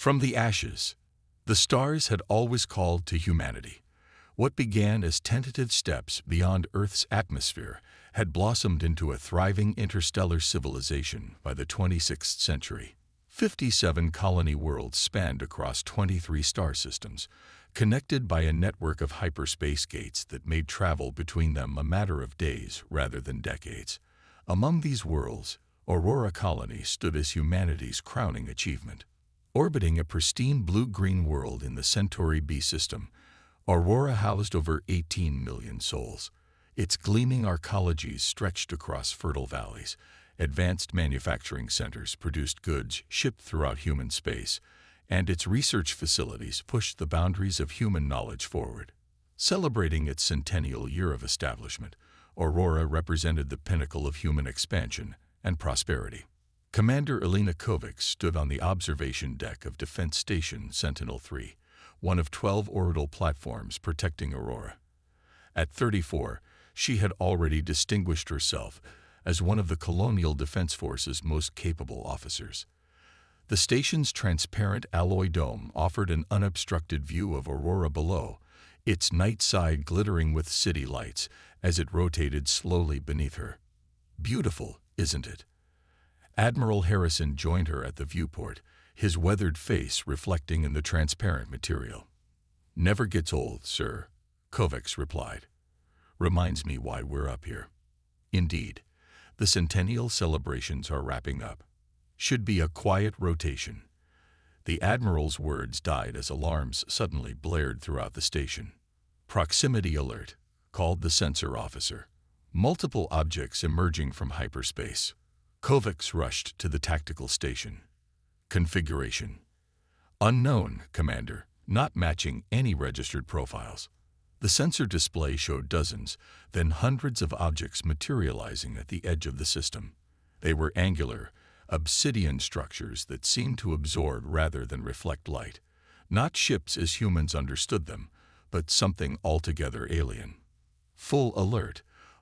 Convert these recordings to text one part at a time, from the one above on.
From the ashes, the stars had always called to humanity. What began as tentative steps beyond Earth's atmosphere had blossomed into a thriving interstellar civilization by the 26th century. 57 colony worlds spanned across 23 star systems, connected by a network of hyperspace gates that made travel between them a matter of days rather than decades. Among these worlds, Aurora colony stood as humanity's crowning achievement. Orbiting a pristine blue-green world in the Centauri B system, Aurora housed over 18 million souls. Its gleaming arcologies stretched across fertile valleys. Advanced manufacturing centers produced goods shipped throughout human space, and its research facilities pushed the boundaries of human knowledge forward. Celebrating its centennial year of establishment, Aurora represented the pinnacle of human expansion and prosperity. Commander Elena Kovacs stood on the observation deck of Defense Station Sentinel-3, one of 12 orbital platforms protecting Aurora. At 34, she had already distinguished herself as one of the Colonial Defense Force's most capable officers. The station's transparent alloy dome offered an unobstructed view of Aurora below, its night side glittering with city lights as it rotated slowly beneath her. Beautiful, isn't it? Admiral Harrison joined her at the viewport, his weathered face reflecting in the transparent material. "Never gets old, sir," Kovacs replied. "Reminds me why we're up here." Indeed, the centennial celebrations are wrapping up. Should be a quiet rotation. The Admiral's words died as alarms suddenly blared throughout the station. "Proximity alert," called the sensor officer. Multiple objects emerging from hyperspace. Kovacs rushed to the tactical station. Configuration: unknown, Commander, not matching any registered profiles. The sensor display showed dozens, then hundreds of objects materializing at the edge of the system. They were angular, obsidian structures that seemed to absorb rather than reflect light. Not ships as humans understood them, but something altogether alien. "Full alert.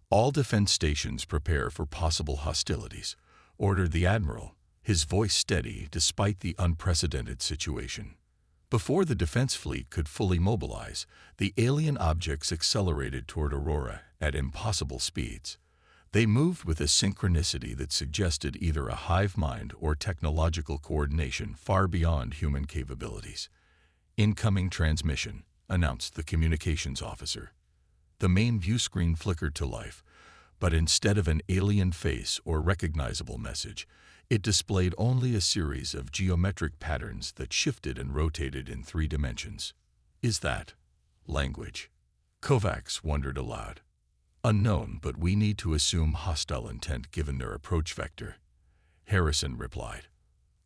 All defense stations prepare for possible hostilities," ordered the Admiral, his voice steady despite the unprecedented situation. Before the defense fleet could fully mobilize, the alien objects accelerated toward Aurora at impossible speeds. They moved with a synchronicity that suggested either a hive mind or technological coordination far beyond human capabilities. "Incoming transmission," announced the communications officer. The main view screen flickered to life, but instead of an alien face or recognizable message, it displayed only a series of geometric patterns that shifted and rotated in 3 dimensions. "Is that language?" Kovacs wondered aloud. "Unknown, but we need to assume hostile intent given their approach vector," Harrison replied.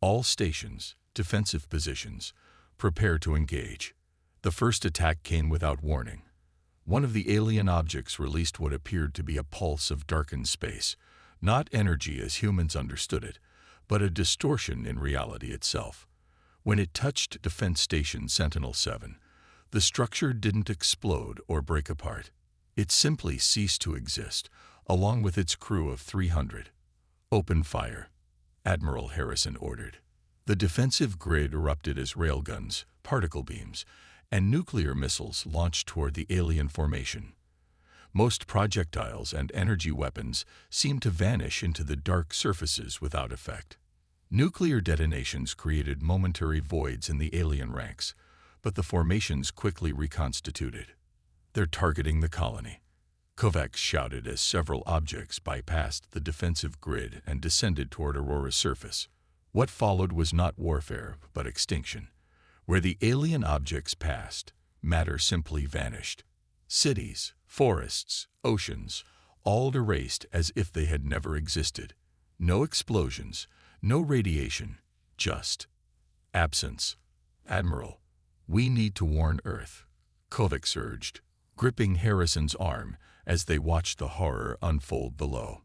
"All stations, defensive positions, prepare to engage." The first attack came without warning. One of the alien objects released what appeared to be a pulse of darkened space, not energy as humans understood it, but a distortion in reality itself. When it touched Defense Station Sentinel-7, the structure didn't explode or break apart. It simply ceased to exist, along with its crew of 300. "Open fire," Admiral Harrison ordered. The defensive grid erupted as railguns, particle beams, and nuclear missiles launched toward the alien formation. Most projectiles and energy weapons seemed to vanish into the dark surfaces without effect. Nuclear detonations created momentary voids in the alien ranks, but the formations quickly reconstituted. "They're targeting the colony," Kovacs shouted as several objects bypassed the defensive grid and descended toward Aurora's surface. What followed was not warfare, but extinction. Where the alien objects passed, matter simply vanished. Cities, forests, oceans, all erased as if they had never existed. No explosions, no radiation, just absence. "Admiral, we need to warn Earth," Kovacs urged, gripping Harrison's arm as they watched the horror unfold below.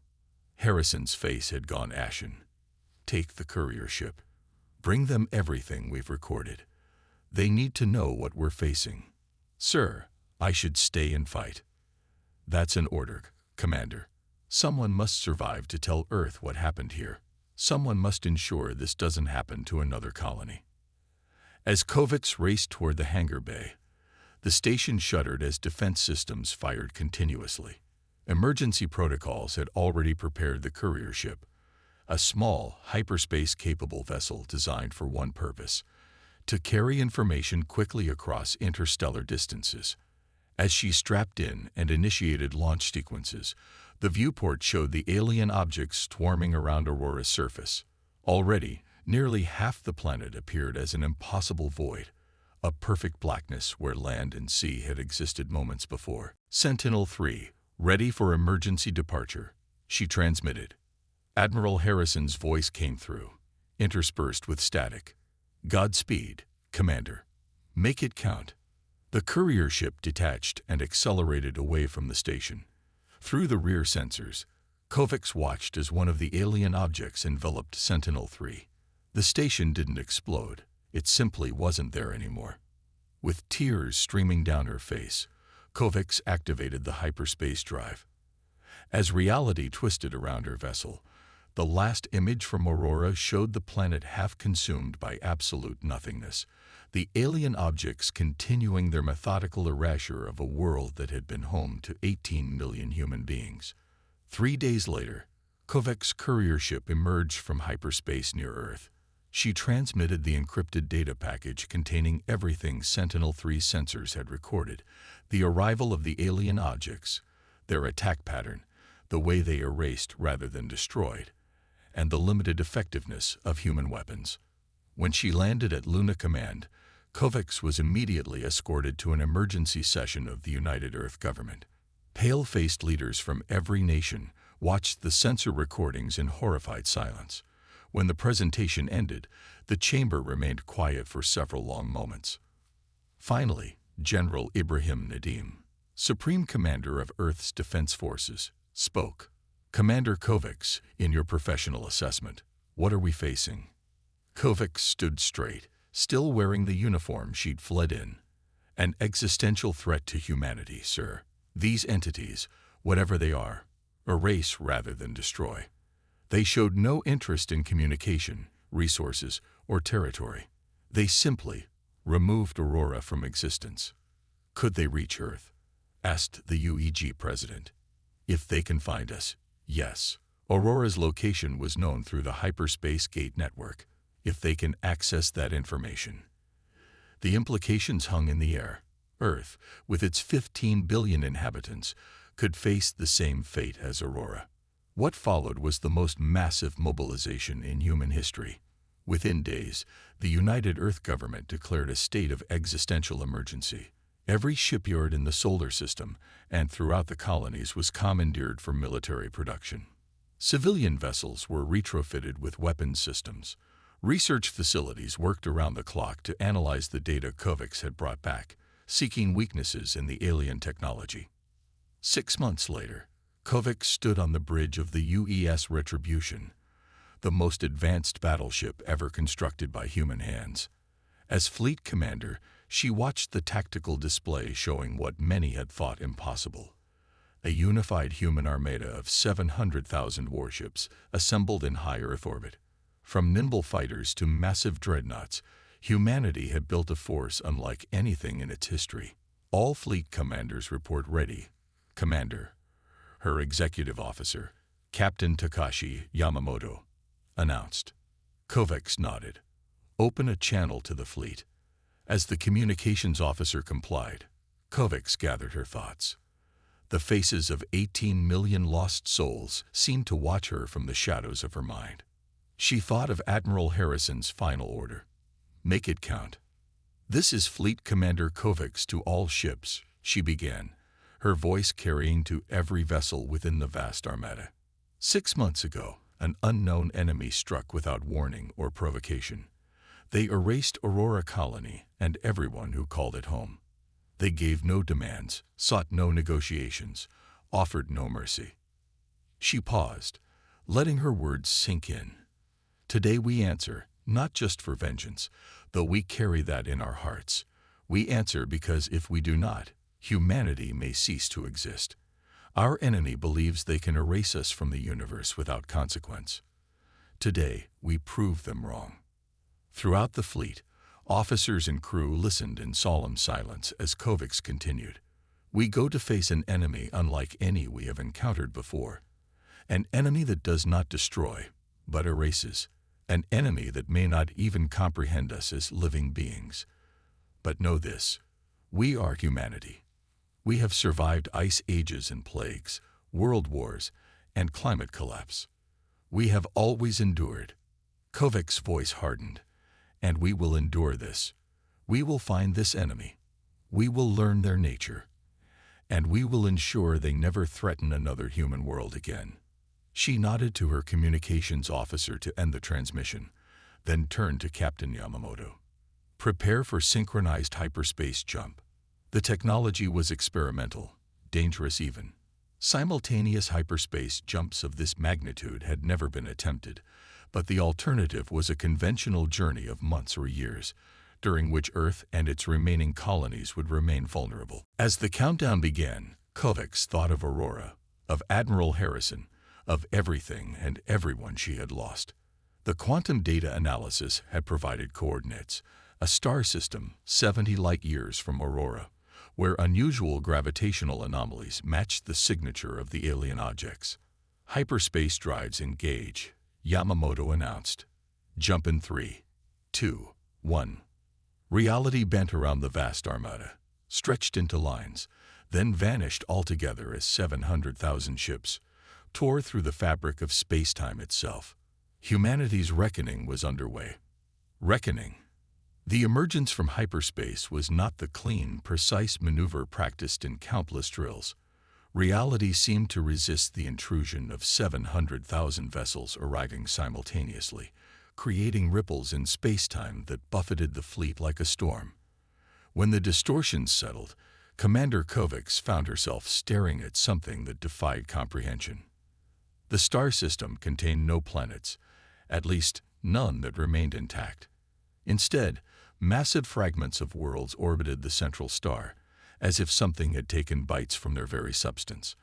Harrison's face had gone ashen. "Take the courier ship. Bring them everything we've recorded. They need to know what we're facing." "Sir, I should stay and fight." "That's an order, Commander. Someone must survive to tell Earth what happened here. Someone must ensure this doesn't happen to another colony." As Kovacs raced toward the hangar bay, the station shuddered as defense systems fired continuously. Emergency protocols had already prepared the courier ship, a small, hyperspace-capable vessel designed for one purpose: to carry information quickly across interstellar distances. As she strapped in and initiated launch sequences, the viewport showed the alien objects swarming around Aurora's surface. Already, nearly half the planet appeared as an impossible void, a perfect blackness where land and sea had existed moments before. Sentinel-3, ready for emergency departure, she transmitted. Admiral Harrison's voice came through, interspersed with static. "Godspeed, Commander. Make it count." The courier ship detached and accelerated away from the station. Through the rear sensors, Kovacs watched as one of the alien objects enveloped Sentinel-3. The station didn't explode. It simply wasn't there anymore. With tears streaming down her face, Kovacs activated the hyperspace drive. As reality twisted around her vessel, the last image from Aurora showed the planet half consumed by absolute nothingness, the alien objects continuing their methodical erasure of a world that had been home to 18 million human beings. 3 days later, Kovacs' courier ship emerged from hyperspace near Earth. She transmitted the encrypted data package containing everything Sentinel-3's sensors had recorded: the arrival of the alien objects, their attack pattern, the way they erased rather than destroyed, and the limited effectiveness of human weapons. When she landed at Luna Command, Kovacs was immediately escorted to an emergency session of the United Earth government. Pale-faced leaders from every nation watched the sensor recordings in horrified silence. When the presentation ended, the chamber remained quiet for several long moments. Finally, General Ibrahim Nadim, Supreme Commander of Earth's Defense Forces, spoke. "Commander Kovacs, in your professional assessment, what are we facing?" Kovacs stood straight, still wearing the uniform she'd fled in. "An existential threat to humanity, sir. These entities, whatever they are, erase rather than destroy. They showed no interest in communication, resources, or territory. They simply removed Aurora from existence." "Could they reach Earth?" asked the UEG president. "If they can find us, yes." Aurora's location was known through the hyperspace gate network. If they can access that information. The implications hung in the air. Earth, with its 15 billion inhabitants, could face the same fate as Aurora. What followed was the most massive mobilization in human history. Within days, the United Earth government declared a state of existential emergency. Every shipyard in the solar system and throughout the colonies was commandeered for military production. Civilian vessels were retrofitted with weapons systems. Research facilities worked around the clock to analyze the data Kovacs had brought back, seeking weaknesses in the alien technology. 6 months later, Kovacs stood on the bridge of the UES Retribution, the most advanced battleship ever constructed by human hands. As fleet commander, she watched the tactical display showing what many had thought impossible: a unified human armada of 700,000 warships assembled in high Earth orbit. From nimble fighters to massive dreadnoughts, humanity had built a force unlike anything in its history. "All fleet commanders report ready, Commander," her executive officer, Captain Takashi Yamamoto, announced. Kovacs nodded. "Open a channel to the fleet." As the communications officer complied, Kovacs gathered her thoughts. The faces of 18 million lost souls seemed to watch her from the shadows of her mind. She thought of Admiral Harrison's final order: "Make it count." "This is Fleet Commander Kovacs to all ships," she began, her voice carrying to every vessel within the vast armada. 6 months ago, an unknown enemy struck without warning or provocation. They erased Aurora Colony and everyone who called it home. They gave no demands, sought no negotiations, offered no mercy. She paused, letting her words sink in. "Today we answer, not just for vengeance, though we carry that in our hearts. We answer because if we do not, humanity may cease to exist. Our enemy believes they can erase us from the universe without consequence. Today we prove them wrong." Throughout the fleet, Officers and crew listened in solemn silence as Kovacs continued. We go to face an enemy unlike any we have encountered before. An enemy that does not destroy, but erases. An enemy that may not even comprehend us as living beings. But know this, we are humanity. We have survived ice ages and plagues, world wars, and climate collapse. We have always endured. Kovacs' voice hardened. And we will endure this. We will find this enemy. We will learn their nature. And we will ensure they never threaten another human world again. She nodded to her communications officer to end the transmission, then turned to Captain Yamamoto. Prepare for synchronized hyperspace jump. The technology was experimental, dangerous even. Simultaneous hyperspace jumps of this magnitude had never been attempted, but the alternative was a conventional journey of months or years, during which Earth and its remaining colonies would remain vulnerable. As the countdown began, Kovacs thought of Aurora, of Admiral Harrison, of everything and everyone she had lost. The quantum data analysis had provided coordinates, a star system 70 light-years from Aurora, where unusual gravitational anomalies matched the signature of the alien objects. Hyperspace drives engage, Yamamoto announced. Jump in 3, 2, 1. Reality bent around the vast armada, stretched into lines, then vanished altogether as 700,000 ships tore through the fabric of space-time itself. Humanity's reckoning was underway. Reckoning. The emergence from hyperspace was not the clean, precise maneuver practiced in countless drills. Reality seemed to resist the intrusion of 700,000 vessels arriving simultaneously, creating ripples in space-time that buffeted the fleet like a storm. When the distortions settled, Commander Kovacs found herself staring at something that defied comprehension. The star system contained no planets, at least none that remained intact. Instead, massive fragments of worlds orbited the central star, as if something had taken bites from their very substance.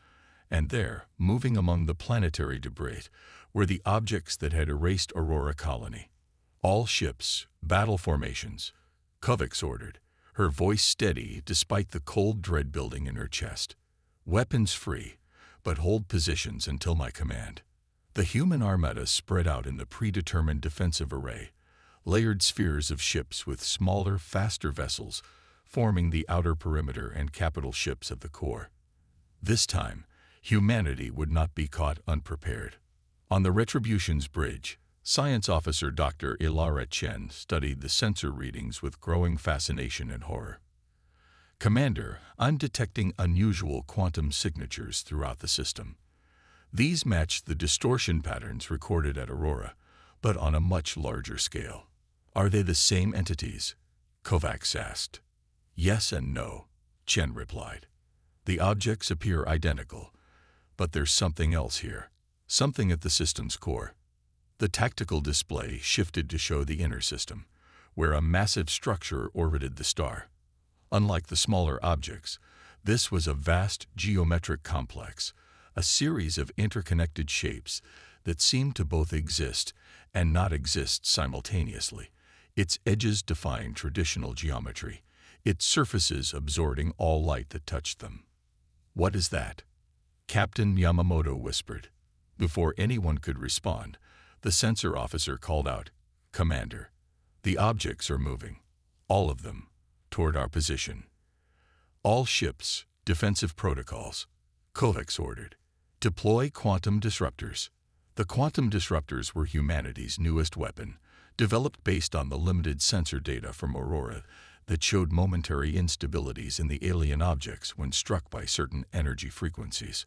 And there, moving among the planetary debris, were the objects that had erased Aurora colony. All ships, battle formations, Kovacs ordered, her voice steady despite the cold dread building in her chest. Weapons free, but hold positions until my command. The human armada spread out in the predetermined defensive array, layered spheres of ships with smaller, faster vessels forming the outer perimeter and capital ships at the core. This time, humanity would not be caught unprepared. On the Retribution's bridge, Science Officer Dr. Ilara Chen studied the sensor readings with growing fascination and horror. Commander, I'm detecting unusual quantum signatures throughout the system. These match the distortion patterns recorded at Aurora, but on a much larger scale. Are they the same entities? Kovacs asked. Yes and no, Chen replied. The objects appear identical, but there's something else here, something at the system's core. The tactical display shifted to show the inner system, where a massive structure orbited the star. Unlike the smaller objects, this was a vast geometric complex, a series of interconnected shapes that seemed to both exist and not exist simultaneously, its edges defying traditional geometry, its surfaces absorbing all light that touched them. What is that? Captain Yamamoto whispered. Before anyone could respond, the sensor officer called out, Commander, the objects are moving, all of them, toward our position. All ships, defensive protocols, Kovacs ordered. Deploy quantum disruptors. The quantum disruptors were humanity's newest weapon, developed based on the limited sensor data from Aurora that showed momentary instabilities in the alien objects when struck by certain energy frequencies.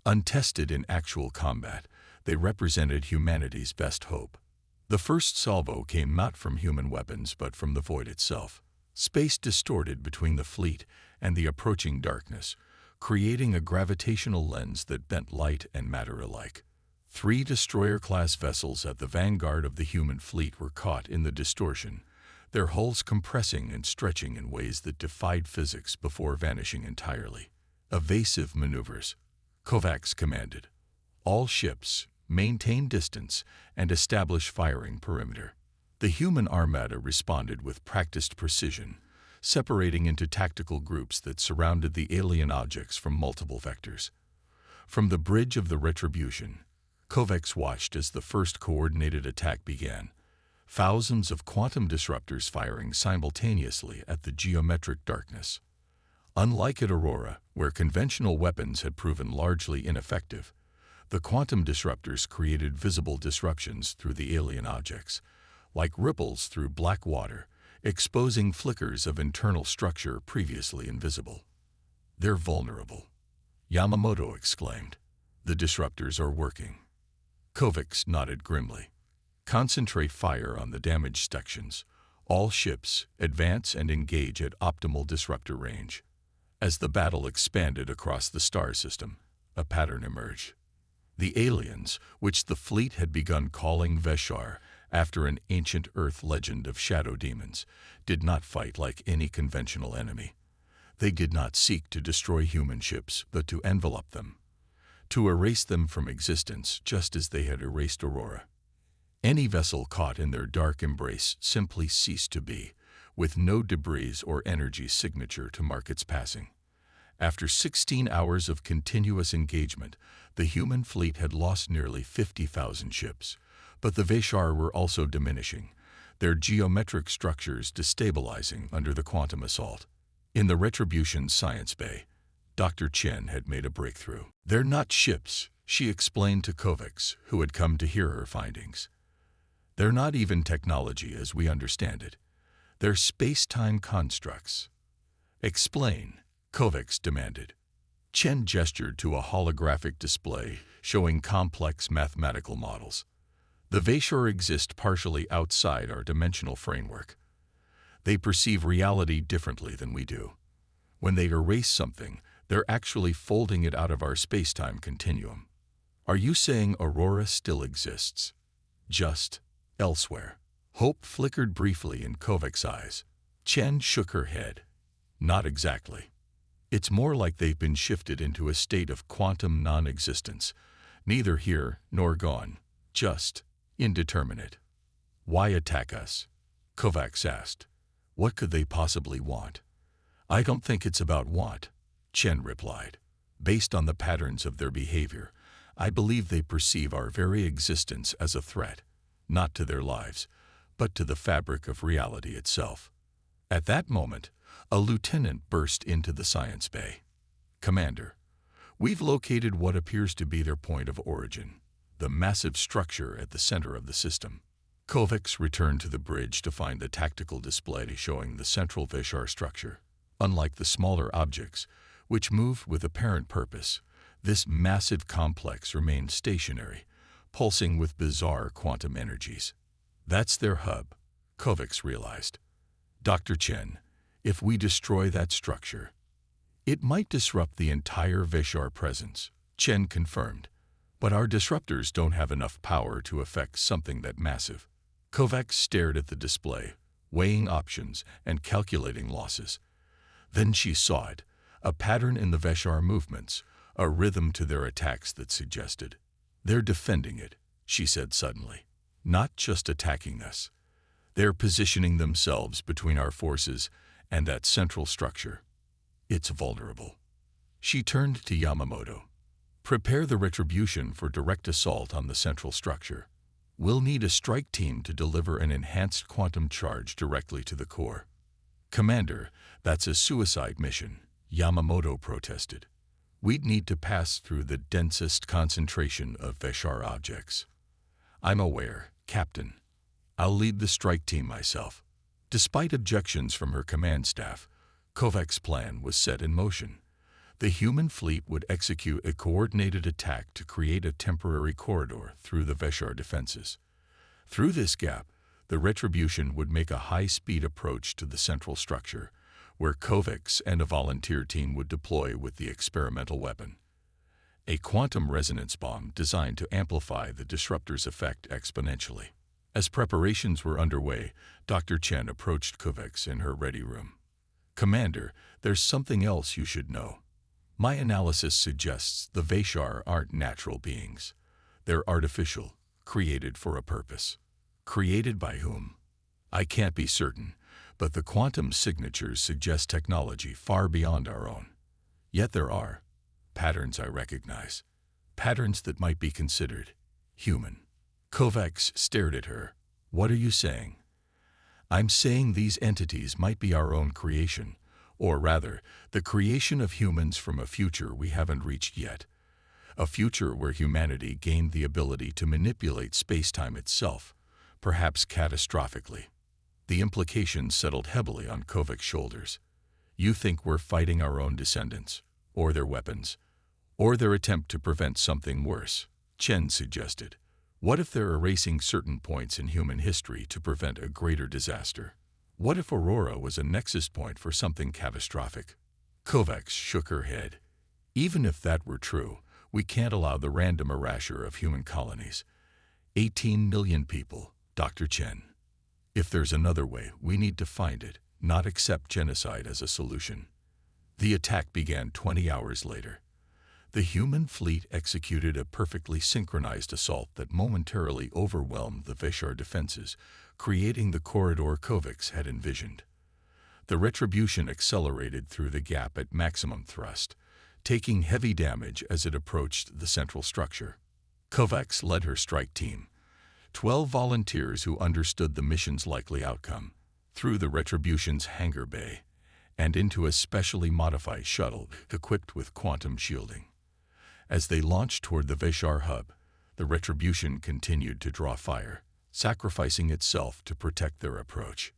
Untested in actual combat, they represented humanity's best hope. The first salvo came not from human weapons but from the void itself. Space distorted between the fleet and the approaching darkness, creating a gravitational lens that bent light and matter alike. 3 destroyer-class vessels at the vanguard of the human fleet were caught in the distortion, their hulls compressing and stretching in ways that defied physics before vanishing entirely. Evasive maneuvers, Kovacs commanded. All ships, maintain distance and establish firing perimeter. The human armada responded with practiced precision, separating into tactical groups that surrounded the alien objects from multiple vectors. From the bridge of the Retribution, Kovacs watched as the first coordinated attack began, thousands of quantum disruptors firing simultaneously at the geometric darkness. Unlike at Aurora, where conventional weapons had proven largely ineffective, the quantum disruptors created visible disruptions through the alien objects, like ripples through black water, exposing flickers of internal structure previously invisible. "They're vulnerable," Yamamoto exclaimed. "The disruptors are working." Kovacs nodded grimly. "Concentrate fire on the damaged sections. All ships advance and engage at optimal disruptor range." As the battle expanded across the star system, a pattern emerged. The aliens, which the fleet had begun calling Vashar after an ancient Earth legend of shadow demons, did not fight like any conventional enemy. They did not seek to destroy human ships, but to envelop them, to erase them from existence just as they had erased Aurora. Any vessel caught in their dark embrace simply ceased to be, with no debris or energy signature to mark its passing. After 16 hours of continuous engagement, the human fleet had lost nearly 50,000 ships, but the Vashar were also diminishing, their geometric structures destabilizing under the quantum assault. In the Retribution science bay, Dr. Chen had made a breakthrough. "They're not ships," she explained to Kovacs, who had come to hear her findings. "They're not even technology as we understand it. They're space-time constructs." "Explain," Kovacs demanded. Chen gestured to a holographic display showing complex mathematical models. "The Vashar exist partially outside our dimensional framework. They perceive reality differently than we do. When they erase something, they're actually folding it out of our space-time continuum. Are you saying Aurora still exists? Just elsewhere?" Hope flickered briefly in Kovacs' eyes. Chen shook her head. "Not exactly. It's more like they've been shifted into a state of quantum non-existence, neither here nor gone, just indeterminate." "Why attack us?" Kovacs asked. "What could they possibly want?" "I don't think it's about want," Chen replied. "Based on the patterns of their behavior, I believe they perceive our very existence as a threat, not to their lives, but to the fabric of reality itself." At that moment, a lieutenant burst into the science bay. "Commander, we've located what appears to be their point of origin, the massive structure at the center of the system." Kovacs returned to the bridge to find the tactical display showing the central Vashar structure. Unlike the smaller objects, which moved with apparent purpose, this massive complex remained stationary, pulsing with bizarre quantum energies. "That's their hub," Kovacs realized. "Dr. Chen, if we destroy that structure, it might disrupt the entire Vashar presence," Chen confirmed. "But our disruptors don't have enough power to affect something that massive." Kovacs stared at the display, weighing options and calculating losses. Then she saw it, a pattern in the Vashar movements, a rhythm to their attacks that suggested. "They're defending it," she said suddenly. "Not just attacking us. They're positioning themselves between our forces and that central structure. It's vulnerable." She turned to Yamamoto. "Prepare the Retribution for direct assault on the central structure. We'll need a strike team to deliver an enhanced quantum charge directly to the core." "Commander, that's a suicide mission," Yamamoto protested. "We'd need to pass through the densest concentration of Vashar objects." "I'm aware, Captain. I'll lead the strike team myself." Despite objections from her command staff, Kovacs' plan was set in motion. The human fleet would execute a coordinated attack to create a temporary corridor through the Vashar defenses. Through this gap, the Retribution would make a high-speed approach to the central structure, where Kovacs and a volunteer team would deploy with the experimental weapon, a quantum resonance bomb designed to amplify the disruptor's effect exponentially. As preparations were underway, Dr. Chen approached Kovacs in her ready room. "Commander, there's something else you should know. My analysis suggests the Vashar aren't natural beings. They're artificial, created for a purpose." "Created by whom?" I can't be certain, but the quantum signatures suggest technology far beyond our own. Yet there are patterns I recognize, patterns that might be considered human. Kovacs stared at her. What are you saying? I'm saying these entities might be our own creation, or rather, the creation of humans from a future we haven't reached yet. A future where humanity gained the ability to manipulate space-time itself, perhaps catastrophically. The implications settled heavily on Kovac's shoulders. You think we're fighting our own descendants, or their weapons, or their attempt to prevent something worse, Chen suggested. What if they're erasing certain points in human history to prevent a greater disaster? What if Aurora was a nexus point for something catastrophic? Kovacs shook her head. Even if that were true, we can't allow the random erasure of human colonies. 18 million people, Dr. Chen. If there's another way, we need to find it, not accept genocide as a solution. The attack began 20 hours later. The human fleet executed a perfectly synchronized assault that momentarily overwhelmed the Vashar defenses, creating the corridor Kovacs had envisioned. The retribution accelerated through the gap at maximum thrust, taking heavy damage as it approached the central structure. Kovacs led her strike team, 12 volunteers who understood the mission's likely outcome, through the retribution's hangar bay and into a specially modified shuttle equipped with quantum shielding. As they launched toward the Vashar hub, the retribution continued to draw fire, sacrificing itself to protect their approach.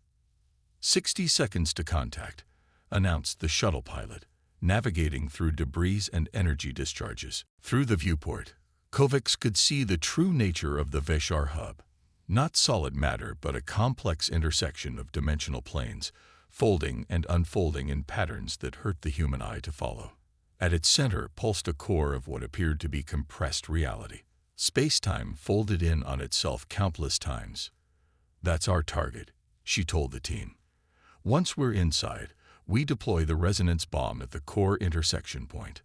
60 seconds to contact, announced the shuttle pilot, navigating through debris and energy discharges. Through the viewport, Kovacs could see the true nature of the Vashar hub. Not solid matter, but a complex intersection of dimensional planes, folding and unfolding in patterns that hurt the human eye to follow. At its center pulsed a core of what appeared to be compressed reality. Space-time folded in on itself countless times. That's our target, she told the team. Once we're inside, we deploy the resonance bomb at the core intersection point.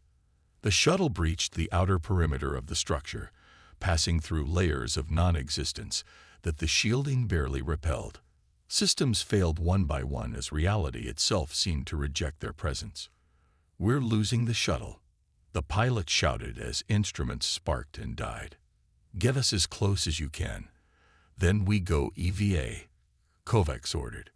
The shuttle breached the outer perimeter of the structure, passing through layers of non-existence that the shielding barely repelled. Systems failed one by one as reality itself seemed to reject their presence. We're losing the shuttle, the pilot shouted as instruments sparked and died. Get us as close as you can. Then we go EVA, Kovacs ordered.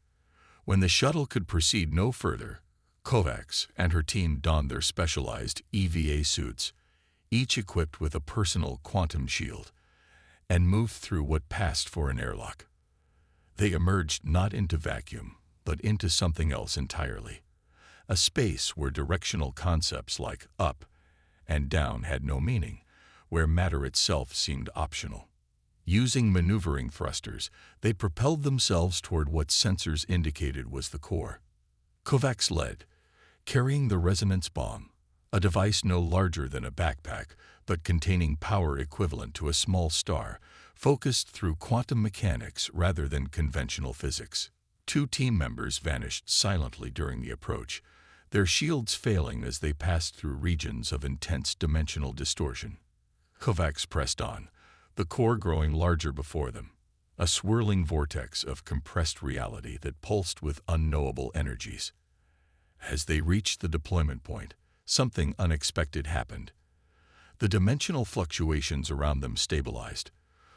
When the shuttle could proceed no further, Kovacs and her team donned their specialized EVA suits, each equipped with a personal quantum shield, and moved through what passed for an airlock. They emerged not into vacuum, but into something else entirely. A space where directional concepts like up and down had no meaning, where matter itself seemed optional. Using maneuvering thrusters, they propelled themselves toward what sensors indicated was the core. Kovacs led, carrying the resonance bomb, a device no larger than a backpack, but containing power equivalent to a small star, focused through quantum mechanics rather than conventional physics. 2 team members vanished silently during the approach, their shields failing as they passed through regions of intense dimensional distortion. Kovacs pressed on, the core growing larger before them, a swirling vortex of compressed reality that pulsed with unknowable energies. As they reached the deployment point, something unexpected happened. The dimensional fluctuations around them stabilized,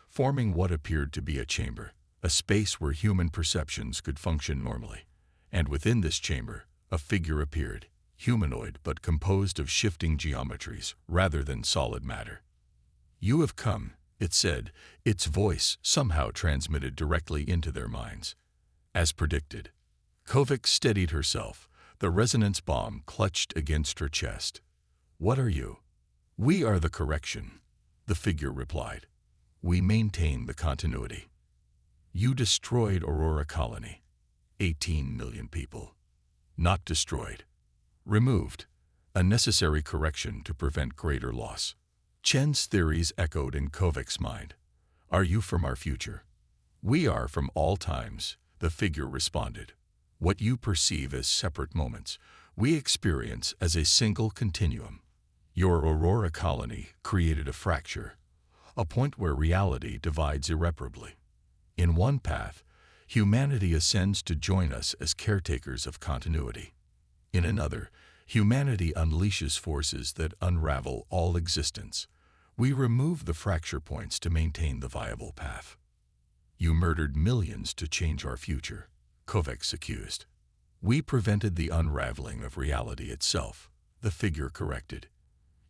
forming what appeared to be a chamber, a space where human perceptions could function normally. And within this chamber, a figure appeared, humanoid but composed of shifting geometries rather than solid matter. You have come, it said, its voice somehow transmitted directly into their minds. As predicted, Kovacs steadied herself, the resonance bomb clutched against her chest. What are you? We are the correction, the figure replied. We maintain the continuity. You destroyed Aurora Colony. 18 million people. Not destroyed. Removed. A necessary correction to prevent greater loss. Chen's theories echoed in Kovacs' mind. Are you from our future? We are from all times, the figure responded. What you perceive as separate moments, we experience as a single continuum. Your Aurora colony created a fracture, a point where reality divides irreparably. In one path, humanity ascends to join us as caretakers of continuity. In another, humanity unleashes forces that unravel all existence. We remove the fracture points to maintain the viable path. You murdered millions to change our future, Kovacs accused. We prevented the unraveling of reality itself, the figure corrected.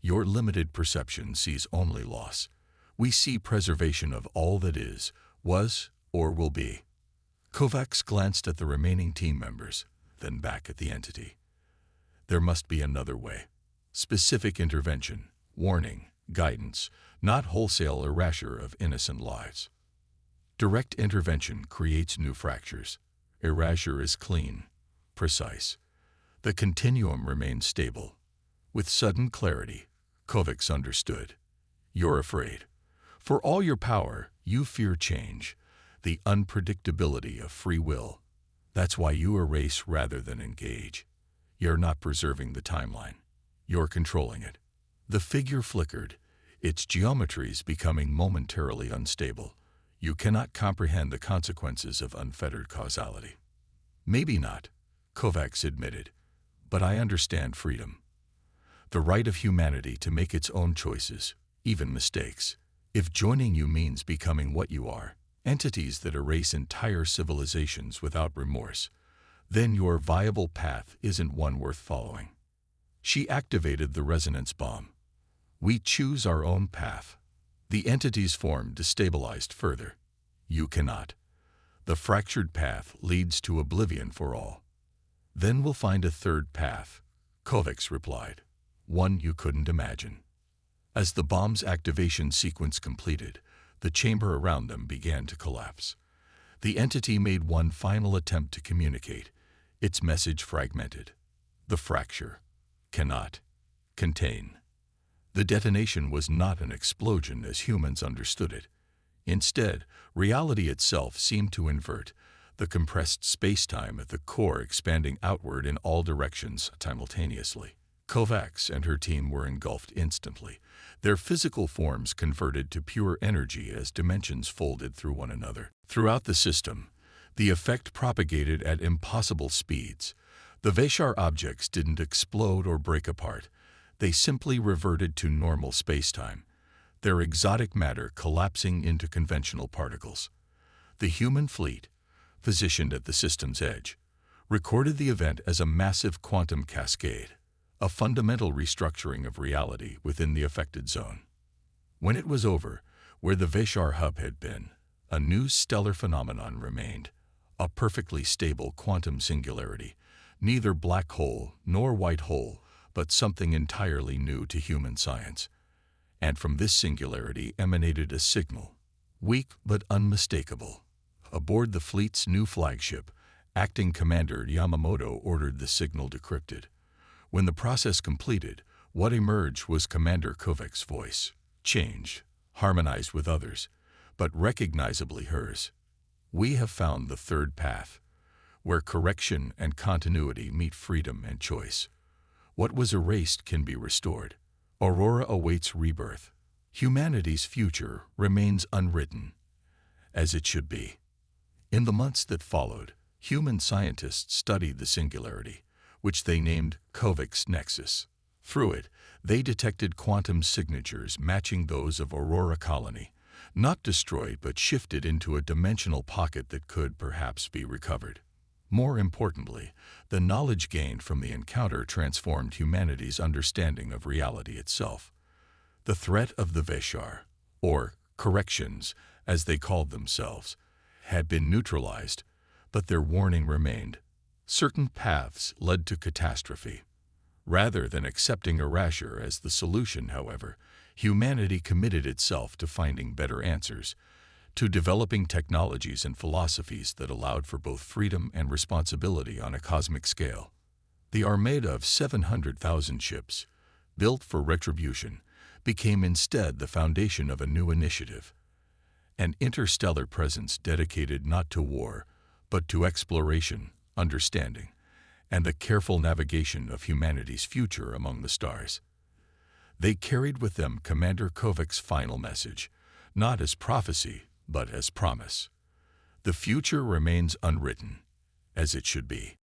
Your limited perception sees only loss. We see preservation of all that is, was, or will be. Kovacs glanced at the remaining team members, then back at the entity. There must be another way. Specific intervention, warning, guidance, not wholesale erasure of innocent lives. Direct intervention creates new fractures. Erasure is clean, precise. The continuum remains stable. With sudden clarity, Kovacs understood. You're afraid. For all your power, you fear change, the unpredictability of free will. That's why you erase rather than engage. You're not preserving the timeline. You're controlling it. The figure flickered, its geometries becoming momentarily unstable. You cannot comprehend the consequences of unfettered causality. Maybe not, Kovacs admitted, but I understand freedom. The right of humanity to make its own choices, even mistakes. If joining you means becoming what you are, entities that erase entire civilizations without remorse, then your viable path isn't one worth following. She activated the resonance bomb. We choose our own path. The entity's form destabilized further. You cannot. The fractured path leads to oblivion for all. Then we'll find a third path, Kovacs replied, one you couldn't imagine. As the bomb's activation sequence completed, the chamber around them began to collapse. The entity made one final attempt to communicate, its message fragmented. The fracture cannot contain. The detonation was not an explosion as humans understood it. Instead, reality itself seemed to invert, the compressed space-time at the core expanding outward in all directions simultaneously. Kovacs and her team were engulfed instantly, their physical forms converted to pure energy as dimensions folded through one another. Throughout the system, the effect propagated at impossible speeds. The Vashar objects didn't explode or break apart. They simply reverted to normal space-time, their exotic matter collapsing into conventional particles. The human fleet, positioned at the system's edge, recorded the event as a massive quantum cascade, a fundamental restructuring of reality within the affected zone. When it was over, where the Vashar hub had been, a new stellar phenomenon remained, a perfectly stable quantum singularity, neither black hole nor white hole, but something entirely new to human science. And from this singularity emanated a signal, weak but unmistakable. Aboard the fleet's new flagship, Acting Commander Yamamoto ordered the signal decrypted. When the process completed, what emerged was Commander Kovacs' voice, changed, harmonized with others, but recognizably hers. We have found the third path, where correction and continuity meet freedom and choice. What was erased can be restored. Aurora awaits rebirth. Humanity's future remains unwritten, as it should be. In the months that followed, human scientists studied the singularity, which they named Kovacs' Nexus. Through it, they detected quantum signatures matching those of Aurora colony, not destroyed but shifted into a dimensional pocket that could perhaps be recovered. More importantly, the knowledge gained from the encounter transformed humanity's understanding of reality itself. The threat of the Vashar, or corrections, as they called themselves, had been neutralized, but their warning remained. Certain paths led to catastrophe. Rather than accepting erasure as the solution, however, humanity committed itself to finding better answers, to developing technologies and philosophies that allowed for both freedom and responsibility on a cosmic scale. The armada of 700,000 ships, built for retribution, became instead the foundation of a new initiative, an interstellar presence dedicated not to war, but to exploration, understanding, and the careful navigation of humanity's future among the stars. They carried with them Commander Kovacs' final message, not as prophecy, but as promise. The future remains unwritten, as it should be.